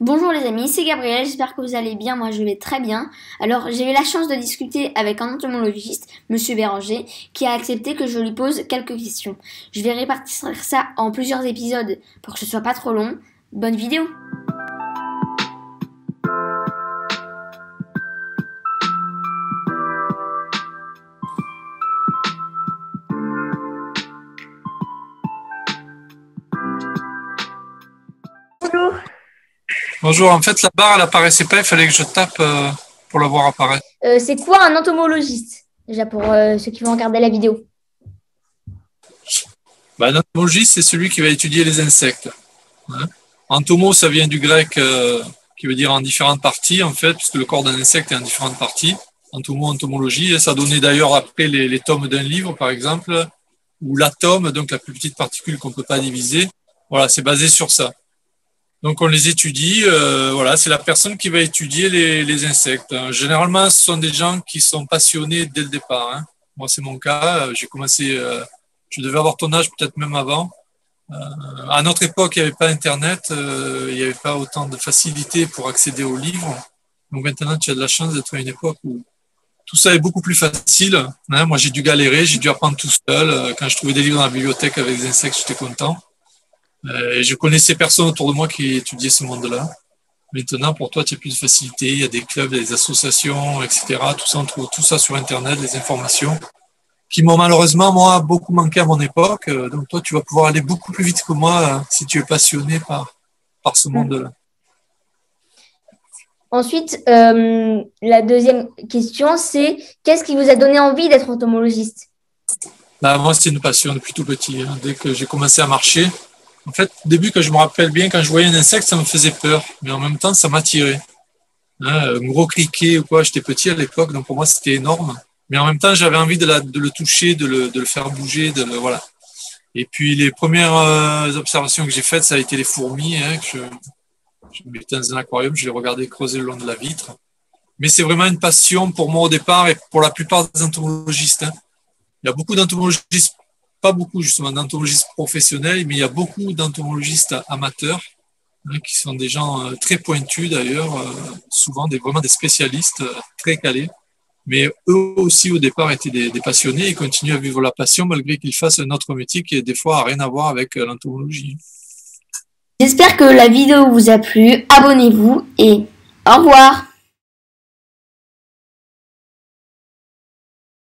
Bonjour les amis, c'est Gabriel, j'espère que vous allez bien, moi je vais très bien. Alors j'ai eu la chance de discuter avec un entomologiste, Monsieur Béranger, qui a accepté que je lui pose quelques questions. Je vais répartir ça en plusieurs épisodes pour que ce soit pas trop long. Bonne vidéo! Bonjour. Bonjour, en fait la barre elle apparaissait pas, il fallait que je tape pour la voir apparaître. C'est quoi un entomologiste? Déjà pour ceux qui vont regarder la vidéo. Un entomologiste c'est celui qui va étudier les insectes. Hein. Entomo ça vient du grec qui veut dire en différentes parties en fait, puisque le corps d'un insecte est en différentes parties. Entomo, entomologie, et ça donnait d'ailleurs après les tomes d'un livre par exemple, ou l'atome, donc la plus petite particule qu'on peut pas diviser. Voilà, c'est basé sur ça. Donc on les étudie, voilà, c'est la personne qui va étudier les insectes. Généralement, ce sont des gens qui sont passionnés dès le départ. Hein. Moi, c'est mon cas. J'ai commencé, je devais avoir ton âge, peut-être même avant. À notre époque, il n'y avait pas Internet, il n'y avait pas autant de facilité pour accéder aux livres. Donc maintenant, tu as de la chance d'être à une époque où tout ça est beaucoup plus facile. Hein. Moi, j'ai dû galérer, j'ai dû apprendre tout seul. Quand je trouvais des livres dans la bibliothèque avec des insectes, j'étais content. Et je connaissais personne autour de moi qui étudiait ce monde-là. Maintenant, pour toi, tu as plus de facilité. Il y a des clubs, des associations, etc. Tout ça, on trouve tout ça sur Internet, les informations, qui m'ont malheureusement, moi, beaucoup manqué à mon époque. Donc, toi, tu vas pouvoir aller beaucoup plus vite que moi si tu es passionné par ce monde-là. Ensuite, la deuxième question, c'est qu'est-ce qui vous a donné envie d'être entomologiste? Moi, c'est une passion depuis tout petit. Hein. Dès que j'ai commencé à marcher, en fait, au début, quand je me rappelle bien, quand je voyais un insecte, ça me faisait peur. Mais en même temps, ça m'attirait. Hein, un gros criquet ou quoi, j'étais petit à l'époque, donc pour moi, c'était énorme. Mais en même temps, j'avais envie de le toucher, de le faire bouger, voilà. Et puis, les premières observations que j'ai faites, ça a été les fourmis, hein, que je me mettais dans un aquarium, je les regardais creuser le long de la vitre. Mais c'est vraiment une passion pour moi au départ et pour la plupart des entomologistes. Hein. Il y a beaucoup d'entomologistes, pas beaucoup justement d'entomologistes professionnels, mais il y a beaucoup d'entomologistes amateurs, hein, qui sont des gens très pointus d'ailleurs, souvent vraiment des spécialistes très calés. Mais eux aussi au départ étaient des passionnés et continuent à vivre la passion malgré qu'ils fassent un autre métier qui des fois a rien à voir avec l'entomologie. J'espère que la vidéo vous a plu. Abonnez-vous et au revoir.